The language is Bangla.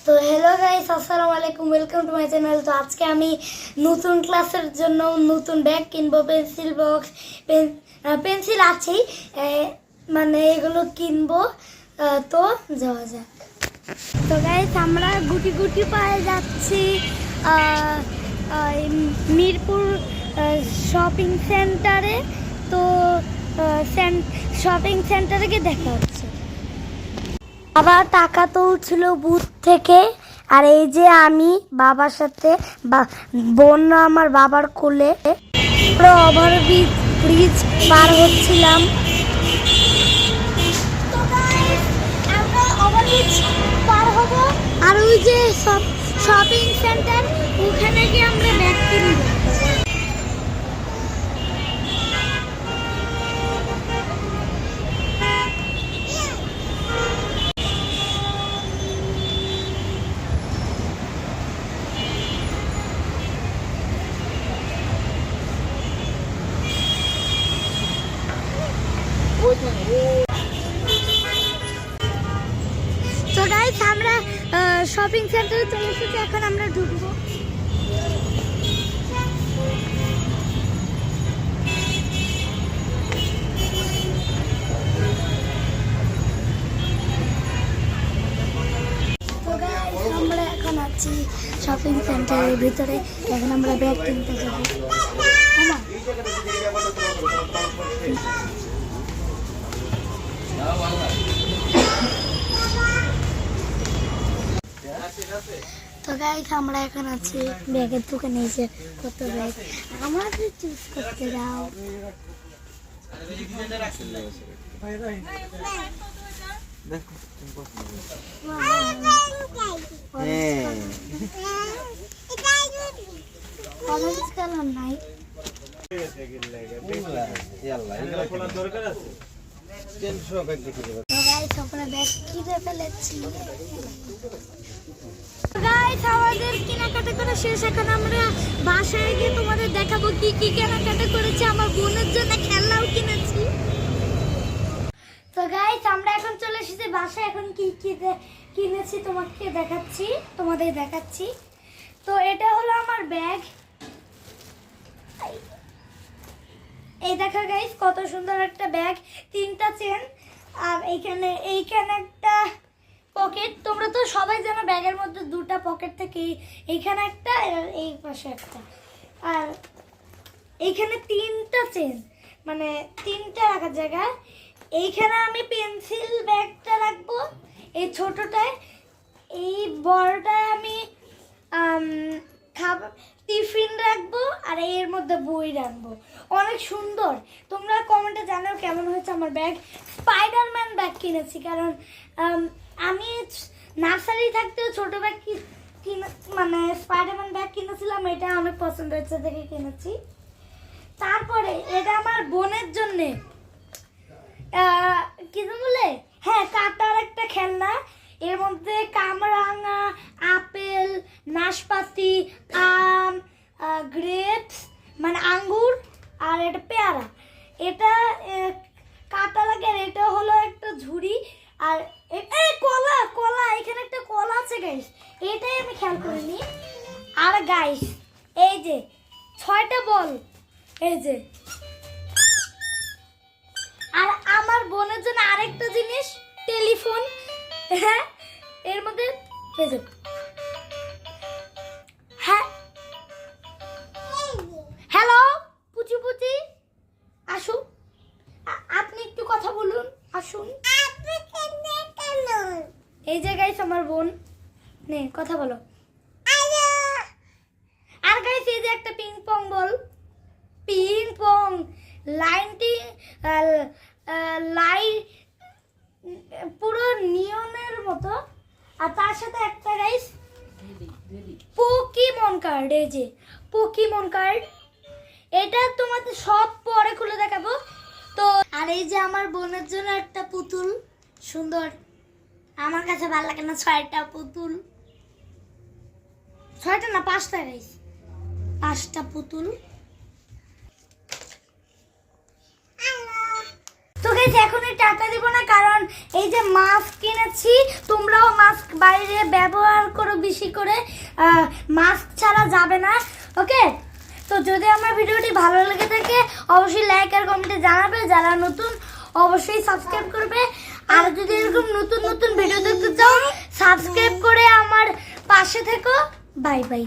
তো হ্যালো গাইস, আসসালামু আলাইকুম, ওয়েলকাম টু মাই চ্যানেল। তো আজকে আমি নতুন ক্লাসের জন্য নতুন ব্যাগ কিনবো, পেন্সিল বক্স, পেন্সিল আছেই, মানে এগুলো কিনবো। তো যাওয়া যাক। তো গাইস, আমরা গুটি গুটি পায়ে যাচ্ছি মিরপুর শপিং সেন্টারে। তো শপিং সেন্টারে গিয়ে দেখা হচ্ছে। বাবা টাকা তুলছিল বুথ থেকে, আর এই যে আমি বাবার সাথে, বোন আমার বাবার কোলে ওভার ব্রিজ পার হচ্ছিলাম। আমরা ওভারব্রিজ পার হব, আর ওই যে শপিং সেন্টার, ওখানে গিয়ে আমরা ব্যাগ কিনব। তো গাইস, আমরা শপিং সেন্টারে চলে এসেছি, এখন আমরা ঢুকবো। তো গাইস, আমরা এখন আছি শপিং সেন্টারের ভিতরে। এখন আমরা ব্যাগ কিনতে যাবো। তো গাইস, আমরা এখন আছি ব্যাগের দোকানে। এসে কত ব্যাগ আমাদের চুজ করতে দাও। অরেঞ্জ কালার নাই, আমাদের কেনাকাটা করা শেষ। এখন আমরা বাসায় গিয়ে তোমাদের দেখাবো কি কি কেনাকাটা করেছি। আমার বোনের জন্য খেলনাও কিনেছি। তো গাইস, আমরা এখন চলে এসেছি বাসায়। এখন কি কি কিনেছি তোমাদের দেখাচ্ছি। তো এটা হলো আমার ব্যাগ। এই দেখা গাইস, কত সুন্দর একটা ব্যাগ, 3টা চেন, আর এইখানে একটা পকেট। তোমরা তো সবাই জানো ব্যাগের মধ্যে 2টা পকেট থাকে, এইখানে একটা আর এই পাশে একটা। আর এইখানে 3টা চেন, মানে 3টা রাখার জায়গা। এইখানে আমি পেন্সিল ব্যাগটা রাখবো, এই ছোটটায়। এই বড়টায় আমি খাবার টিফিন রাখবো, আর এর মধ্যে বই রাখবো। অনেক সুন্দর। তোমরা কমেন্টে জানাও কেমন হয়েছে আমার ব্যাগ। স্পাইডারম্যান ব্যাগ কিনেছি, কারণ আমি নার্সারি থাকতেও ছোট ব্যাগ মানে স্পাইডারম্যান ব্যাগ কিনেছিলাম। এটা অনেক পছন্দ হয়েছে দেখে কিনেছি। তারপরে এটা আমার বোনের জন্যে, কি বলে, হ্যাঁ, কাটার একটা খেলনা। এর মধ্যে কামরাঙা, আপেল, নাশপাতি, আম, গ্রেপস মানে আঙ্গুর, আর এটা পেয়ারা। এটা কাটা লাগে। আর এটা হলো একটা ঝুড়ি। আর কলা এখানে একটা কলা আছে গাইস, এটাই আমি খেয়াল করিনি। আর গাইস, এই যে 6টা বল, এই যে। আর আমার বোনের জন্য আরেকটা জিনিস, টেলিফোন। হ্যাঁ, এর মধ্যে হ্যাঁ, হ্যালো পুচি পুচি, আসুন, আপনি একটু কথা বলুন, আসুন। এই যে গাইস, আমার বোন, নে কথা বলো। আর গাইস, এই যে একটা পিং পং বল, পিং পং লাইনটি লাইট পুরো নিয়নের মতো। আর তার সাথে একটা গাইস পোকেমন কার্ড। এই যে পোকেমন কার্ড, এটা তোমাদের সব পরে খুলে দেখাবো। তো আর এই যে আমার বোনের জন্য একটা পুতুল, সুন্দর। আমার কাছে ভালো লাগে না 6টা পুতুল, 6টা না 5টা গাইস, 5টা পুতুল। তো গাইস এখনই টাটা দিব না, কারণ এই যে মাস্ক কিনেছি, তোমরাও মাস্ক বাইরে ব্যবহার করো বেশি করে, মাস্ক ছাড়া যাবে না। ওকে, তো যদি আমার ভিডিওটি ভালো লেগে থাকে অবশ্যই লাইক আর কমেন্টে জানাবে, যারা নতুন অবশ্যই সাবস্ক্রাইব করবে। আর যদি এরকম নতুন নতুন ভিডিও দেখতে চাও সাবস্ক্রাইব করে আমার পাশে থেকো। Bye bye.